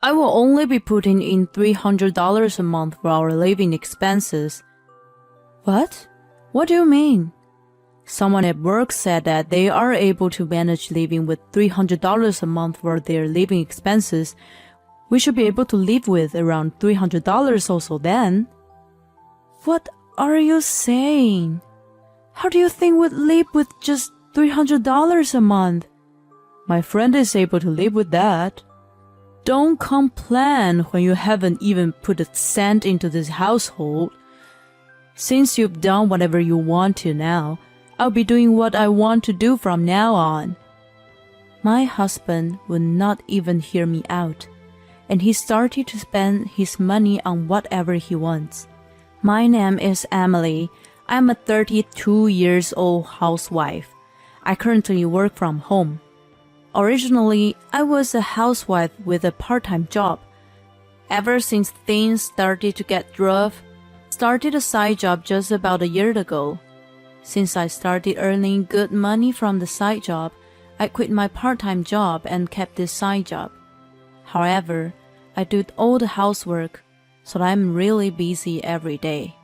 I will only be putting in $300 a month for our living expenses. What? What do you mean? Someone at work said that they are able to manage living with $300 a month for their living expenses. We should be able to live with around $300 also then. What are you saying? How do you think we'd live with just $300 a month? My friend is able to live with that. Don't complain when you haven't even put a cent into this household. Since you've done whatever you want to now, I'll be doing what I want to do from now on. My husband would not even hear me out, and he started to spend his money on whatever he wants. My name is Emily. I'm a 32 years old housewife. I currently work from home. Originally, I was a housewife with a part-time job. Ever since things started to get rough, started a side job just about a year ago. Since I started earning good money from the side job, I quit my part-time job and kept this side job. However, I do all the housework, so I'm really busy every day.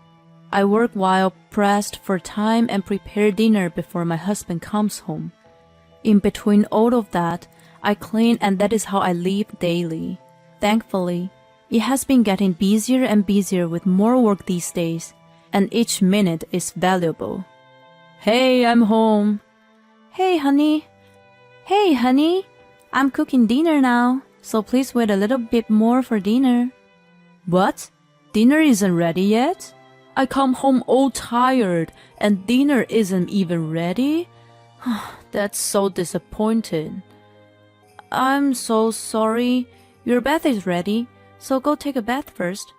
I work while pressed for time and prepare dinner before my husband comes home. In between all of that, I clean, and that is how I live daily. Thankfully, it has been getting busier and busier with more work these days, and each minute is valuable. Hey, I'm home. Hey, honey. Hey, honey. I'm cooking dinner now, so please wait a little bit more for dinner. What? Dinner isn't ready yet? I come home all tired, and dinner isn't even ready? That's so disappointing. I'm so sorry. Your bath is ready, so go take a bath first.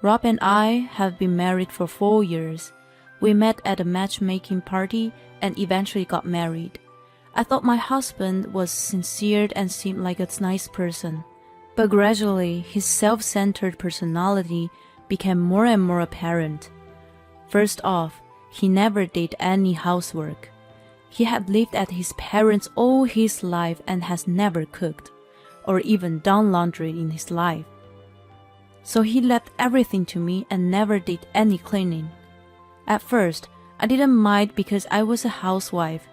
Rob and I have been married for 4 years. We met at a matchmaking party and eventually got married. I thought my husband was sincere and seemed like a nice person. But gradually, his self-centered personality became more and more apparent. First off, he never did any housework. He had lived at his parents' all his life and has never cooked, or even done laundry in his life. So he left everything to me and never did any cleaning. At first, I didn't mind because I was a housewife.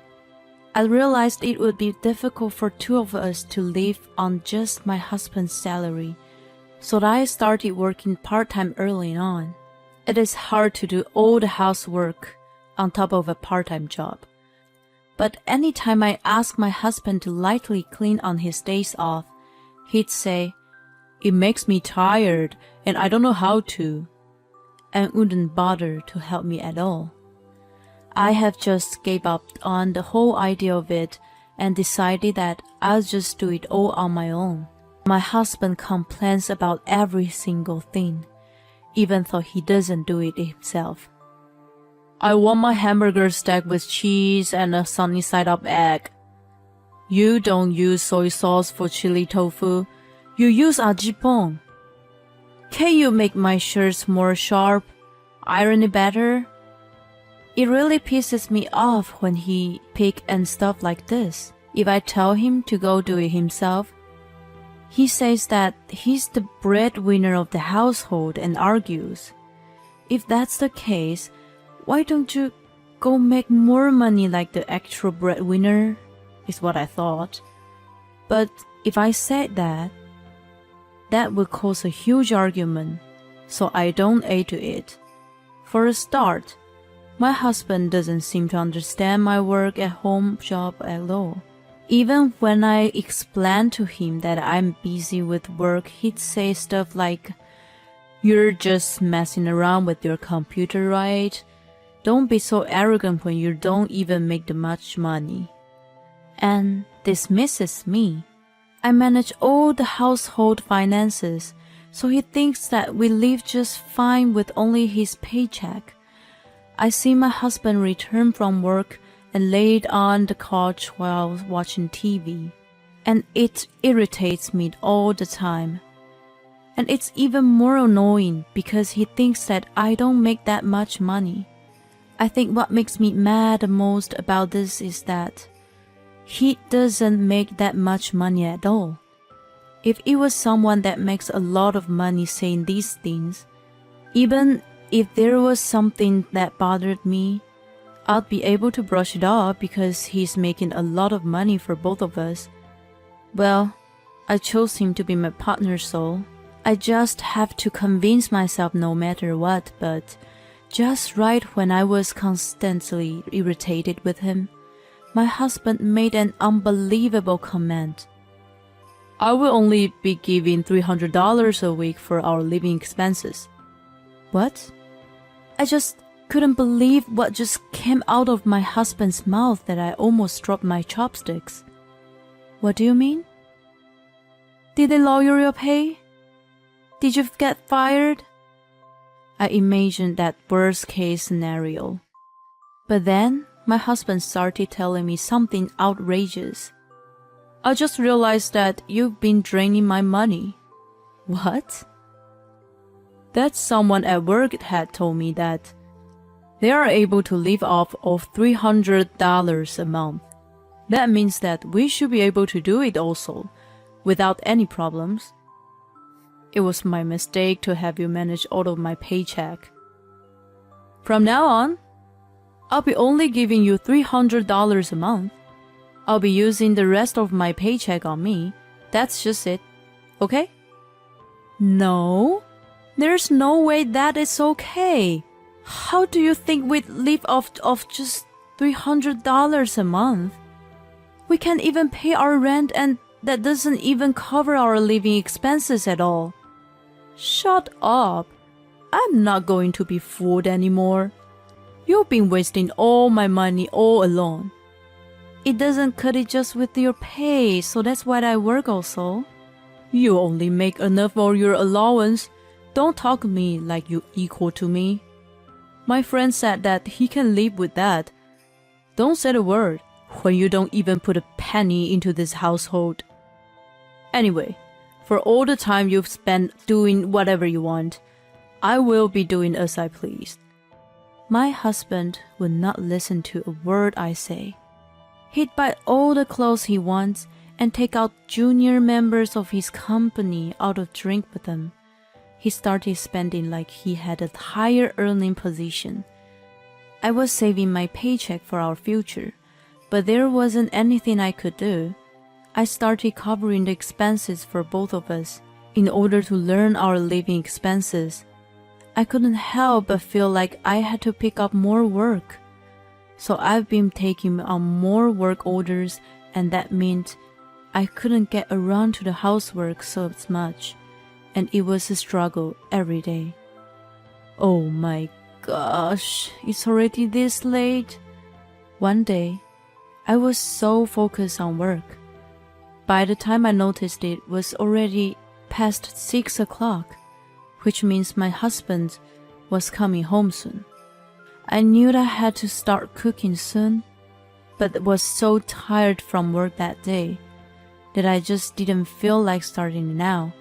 I realized it would be difficult for two of us to live on just my husband's salary, so I started working part-time early on. It is hard to do all the housework on top of a part-time job. But anytime I asked my husband to lightly clean on his days off, he'd say, "It makes me tired and I don't know how to," and wouldn't bother to help me at all. I have just gave up on the whole idea of it and decided that I'll just do it all on my own. My husband complains about every single thing, even though he doesn't do it himself. I want my hamburger stacked with cheese and a sunny side up egg. You don't use soy sauce for chili tofu. You use ajipong. Can you make my shirts more sharp? Iron it better? It really pisses me off when he pick and stuff like this. If I tell him to go do it himself, he says that he's the breadwinner of the household and argues. If that's the case, why don't you go make more money like the actual breadwinner? Is what I thought. But if I said that, that would cause a huge argument, so I don't add to it. For a start, my husband doesn't seem to understand my work at home job at all. Even when I explain to him that I'm busy with work, he'd say stuff like, "You're just messing around with your computer, right? Don't be so arrogant when you don't even make that much money," and dismisses me. I manage all the household finances, so he thinks that we live just fine with only his paycheck. I see my husband return from work and lay on the couch while watching TV, and it irritates me all the time. And it's even more annoying because he thinks that I don't make that much money. I think what makes me mad the most about this is that he doesn't make that much money at all. If it was someone that makes a lot of money saying these things, even if there was something that bothered me, I'd be able to brush it off because he's making a lot of money for both of us. Well, I chose him to be my partner, so I just have to convince myself no matter what. But just right when I was constantly irritated with him, my husband made an unbelievable comment. I will only be giving $300 a week for our living expenses. What? I just couldn't believe what just came out of my husband's mouth that I almost dropped my chopsticks. What do you mean? Did they lower your pay? Did you get fired? I imagined that worst case scenario. But then my husband started telling me something outrageous. I just realized that you've been draining my money. What? That someone at work had told me that they are able to live off of $300 a month. That means that we should be able to do it also, without any problems. It was my mistake to have you manage all of my paycheck. From now on, I'll be only giving you $300 a month. I'll be using the rest of my paycheck on me. That's just it. Okay? No, there's no way that is okay. How do you think we'd live off of just $300 a month? We can't even pay our rent, and that doesn't even cover our living expenses at all. Shut up. I'm not going to be fooled anymore. You've been wasting all my money all along. It doesn't cut it just with your pay, so that's why I work also. You only make enough for your allowance. Don't talk to me like you equal to me. My friend said that he can live with that. Don't say a word when you don't even put a penny into this household. Anyway, for all the time you've spent doing whatever you want, I will be doing as I please. My husband would not listen to a word I say. He'd buy all the clothes he wants and take out junior members of his company out to drink with him. He started spending like he had a higher earning position. I was saving my paycheck for our future, but there wasn't anything I could do. I started covering the expenses for both of us in order to learn our living expenses. I couldn't help but feel like I had to pick up more work. So I've been taking on more work orders, and that meant I couldn't get around to the housework so much, and it was a struggle every day. Oh my gosh, it's already this late. One day, I was so focused on work. By the time I noticed it was already past 6 o'clock, which means my husband was coming home soon. I knew I had to start cooking soon, but was so tired from work that day that I just didn't feel like starting now.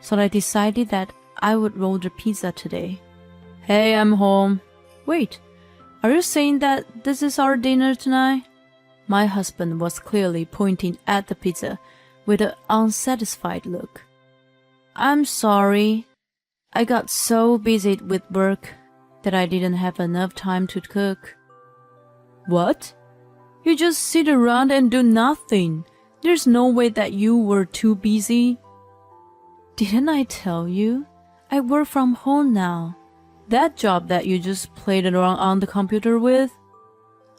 So I decided that I would order pizza today. Hey, I'm home. Wait, are you saying that this is our dinner tonight? My husband was clearly pointing at the pizza with an unsatisfied look. I'm sorry. I got so busy with work that I didn't have enough time to cook. What? You just sit around and do nothing. There's no way that you were too busy. Didn't I tell you? I work from home now. That job that you just played around on the computer with?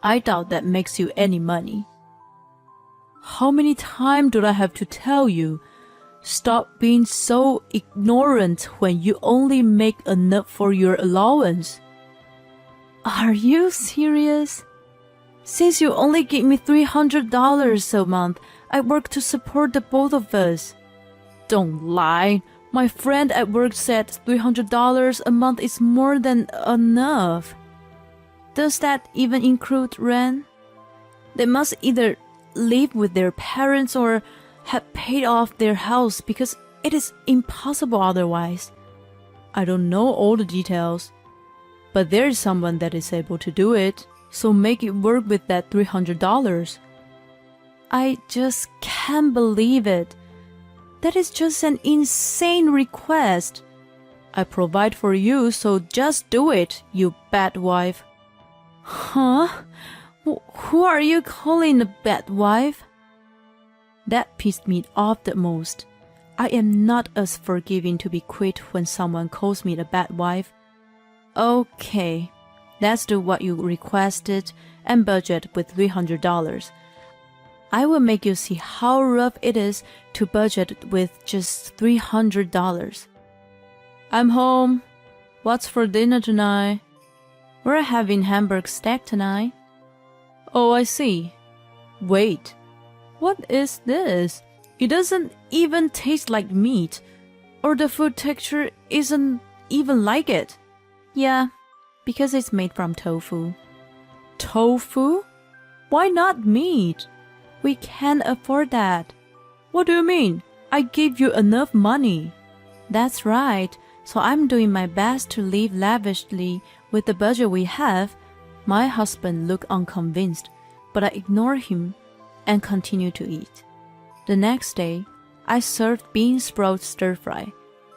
I doubt that makes you any money. How many times do I have to tell you? Stop being so ignorant when you only make enough for your allowance. Are you serious? Since you only give me $300 a month, I work to support the both of us. Don't lie. My friend at work said $300 a month is more than enough. Does that even include rent? They must either live with their parents or have paid off their house because it is impossible otherwise. I don't know all the details, but there is someone that is able to do it, so make it work with that $300. I just can't believe it. That is just an insane request. I provide for you, so just do it, you bad wife. Huh? Who are you calling a bad wife? That pissed me off the most. I am not as forgiving to be quit when someone calls me a bad wife. Okay, let's do what you requested and budget with $300. I will make you see how rough it is to budget with just $300. I'm home. What's for dinner tonight? We're having Hamburg steak tonight. Oh, I see. Wait, what is this? It doesn't even taste like meat, or the food texture isn't even like it. Yeah, because it's made from tofu. Tofu? Why not meat? We can't afford that. What do you mean? I gave you enough money. That's right, so I'm doing my best to live lavishly with the budget we have. My husband looked unconvinced, but I ignored him and continued to eat. The next day, I served bean sprout stir-fry,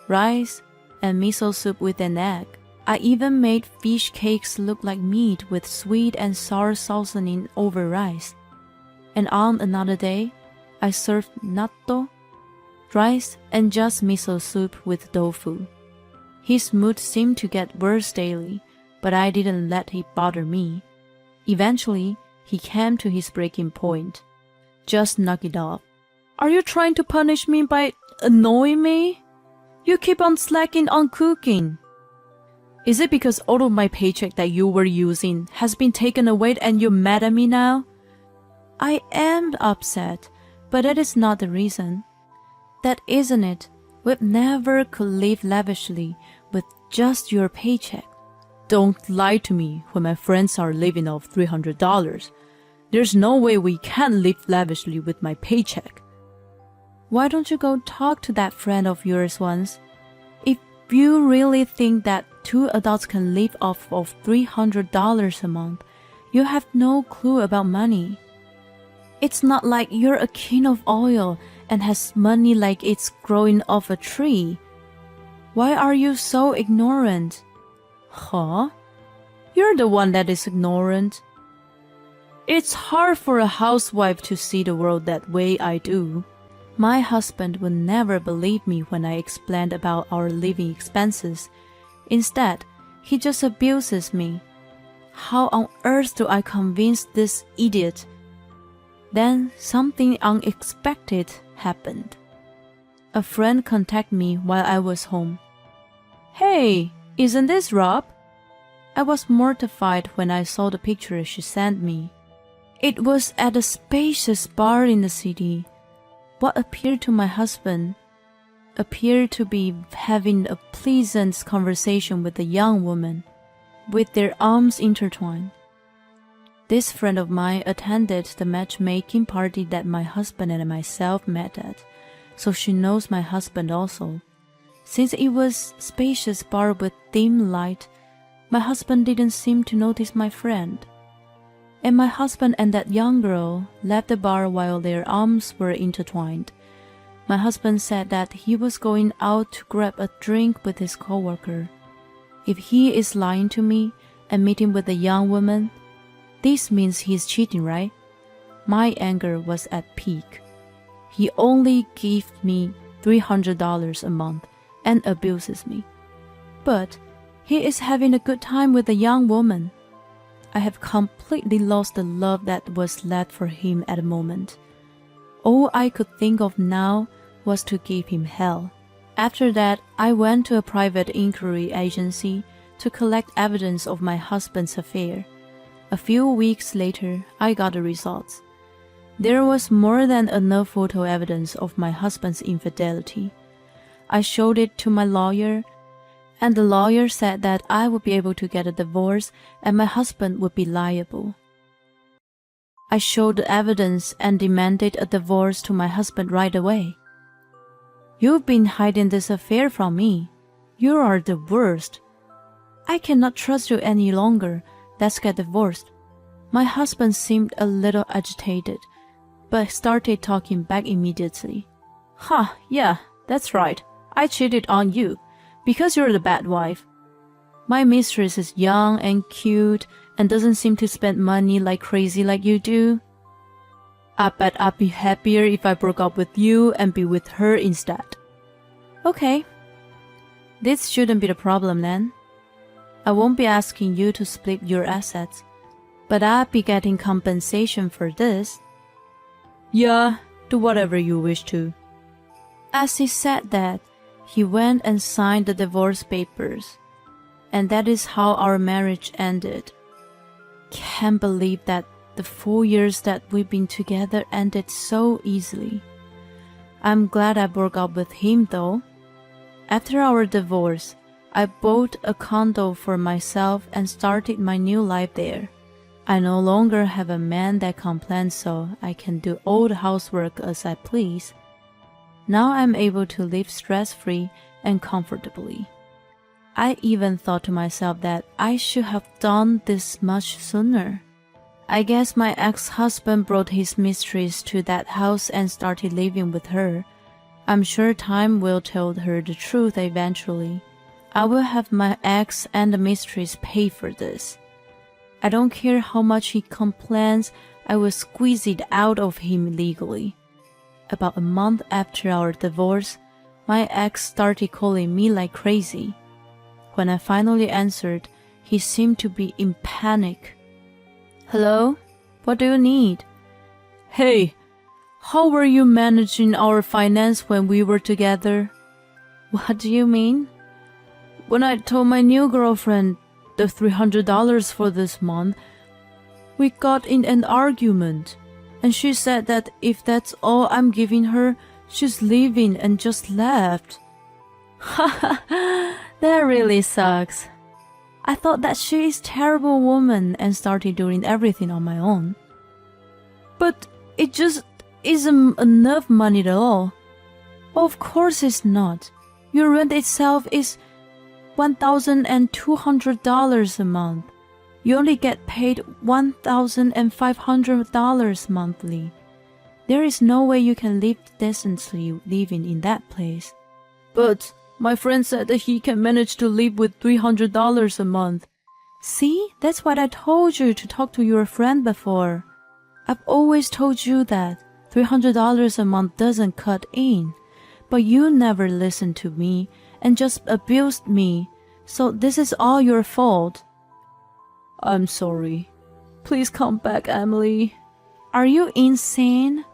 rice, and miso soup with an egg. I even made fish cakes look like meat with sweet and sour seasoning over rice. And on another day, I served natto, rice, and just miso soup with tofu. His mood seemed to get worse daily, but I didn't let it bother me. Eventually, he came to his breaking point. Just knock it off. Are you trying to punish me by annoying me? You keep on slacking on cooking. Is it because all of my paycheck that you were using has been taken away and you're mad at me now? I am upset, but that is not the reason. That isn't it. We never could live lavishly with just your paycheck. Don't lie to me when my friends are living off $300. There's no way we can live lavishly with my paycheck. Why don't you go talk to that friend of yours once? If you really think that two adults can live off of $300 a month, you have no clue about money. It's not like you're a king of oil and has money like it's growing off a tree. Why are you so ignorant? Huh? You're the one that is ignorant. It's hard for a housewife to see the world that way I do. My husband would never believe me when I explained about our living expenses. Instead, he just abuses me. How on earth do I convince this idiot? Then something unexpected happened. A friend contacted me while I was home. Hey, isn't this Rob? I was mortified when I saw the picture she sent me. It was at a spacious bar in the city. What appeared to my husband appeared to be having a pleasant conversation with a young woman, with their arms intertwined. This friend of mine attended the matchmaking party that my husband and myself met at, so she knows my husband also. Since it was a spacious bar with dim light, my husband didn't seem to notice my friend. And my husband and that young girl left the bar while their arms were intertwined. My husband said that he was going out to grab a drink with his coworker. If he is lying to me and meeting with a young woman, this means he's cheating, right? My anger was at peak. He only gives me $300 a month and abuses me. But he is having a good time with a young woman. I have completely lost the love that was left for him at the moment. All I could think of now was to give him hell. After that, I went to a private inquiry agency to collect evidence of my husband's affair. A few weeks later, I got the results. There was more than enough photo evidence of my husband's infidelity. I showed it to my lawyer, and the lawyer said that I would be able to get a divorce and my husband would be liable. I showed the evidence and demanded a divorce to my husband right away. You've been hiding this affair from me. You are the worst. I cannot trust you any longer. Let's get divorced. My husband seemed a little agitated, but started talking back immediately. Yeah, that's right. I cheated on you because you're the bad wife. My mistress is young and cute and doesn't seem to spend money like crazy like you do. I bet I'd be happier if I broke up with you and be with her instead. Okay. This shouldn't be the problem then. I won't be asking you to split your assets, but I'll be getting compensation for this. Yeah, do whatever you wish to. As he said that, he went and signed the divorce papers. And that is how our marriage ended. Can't believe that the 4 years that we've been together ended so easily. I'm glad I broke up with him though. After our divorce, I bought a condo for myself and started my new life there. I no longer have a man that complains, so I can do all the housework as I please. Now I'm able to live stress-free and comfortably. I even thought to myself that I should have done this much sooner. I guess my ex-husband brought his mistress to that house and started living with her. I'm sure time will tell her the truth eventually. I will have my ex and the mistress pay for this. I don't care how much he complains, I will squeeze it out of him legally. About a month after our divorce, my ex started calling me like crazy. When I finally answered, he seemed to be in panic. Hello? What do you need? Hey, how were you managing our finance when we were together? What do you mean? When I told my new girlfriend the $300 for this month, we got in an argument, and she said that if that's all I'm giving her, she's leaving and just left. Haha, that really sucks. I thought that she is a terrible woman and started doing everything on my own. But it just isn't enough money at all. Of course it's not. Your rent itself is $1,200 a month. You only get paid $1,500 monthly. There is no way you can live decently living in that place. But my friend said that he can manage to live with $300 a month. See, that's what I told you to talk to your friend before. I've always told you that $300 a month doesn't cut in. But you never listened to me and just abused me. So this is all your fault. I'm sorry. Please come back, Emily. Are you insane?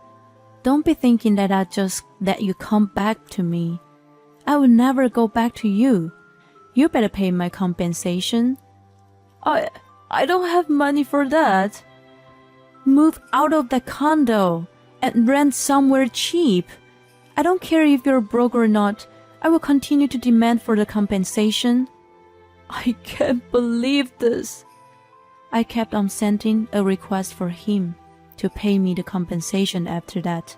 Don't be thinking that I just let you come back to me. I will never go back to you. You better pay my compensation. I don't have money for that. Move out of the condo and rent somewhere cheap. I don't care if you're broke or not. I will continue to demand for the compensation. I can't believe this. I kept on sending a request for him to pay me the compensation after that,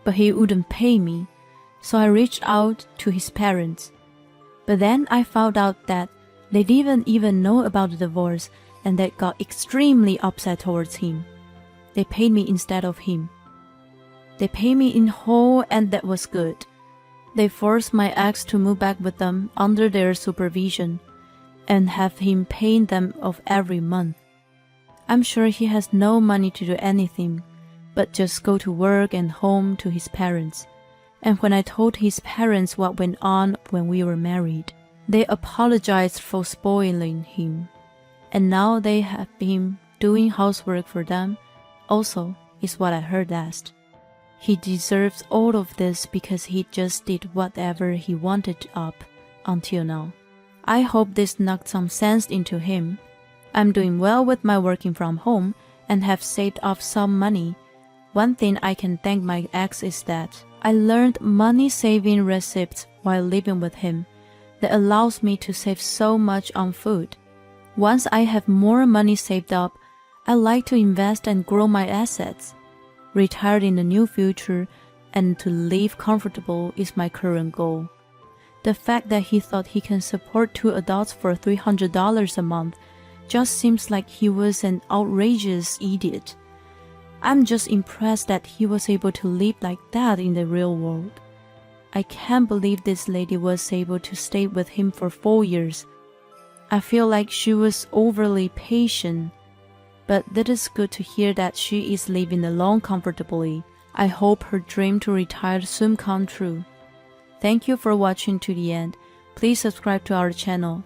but he wouldn't pay me. So I reached out to his parents. But then I found out that they didn't even know about the divorce and they got extremely upset towards him. They paid me instead of him. They paid me in whole and that was good. They forced my ex to move back with them under their supervision and have him paying them off every month. I'm sure he has no money to do anything but just go to work and home to his parents. And when I told his parents what went on when we were married, they apologized for spoiling him. And now they have been doing housework for them, also, is what I heard last. He deserves all of this because he just did whatever he wanted up until now. I hope this knocked some sense into him. I'm doing well with my working from home and have saved up some money. One thing I can thank my ex is that I learned money-saving recipes while living with him that allows me to save so much on food. Once I have more money saved up, I like to invest and grow my assets. Retired in the near future and to live comfortable is my current goal. The fact that he thought he can support 2 adults for $300 a month just seems like he was an outrageous idiot. I'm just impressed that he was able to live like that in the real world. I can't believe this lady was able to stay with him for 4 years. I feel like she was overly patient. But it is good to hear that she is living alone comfortably. I hope her dream to retire soon come true. Thank you for watching to the end. Please subscribe to our channel.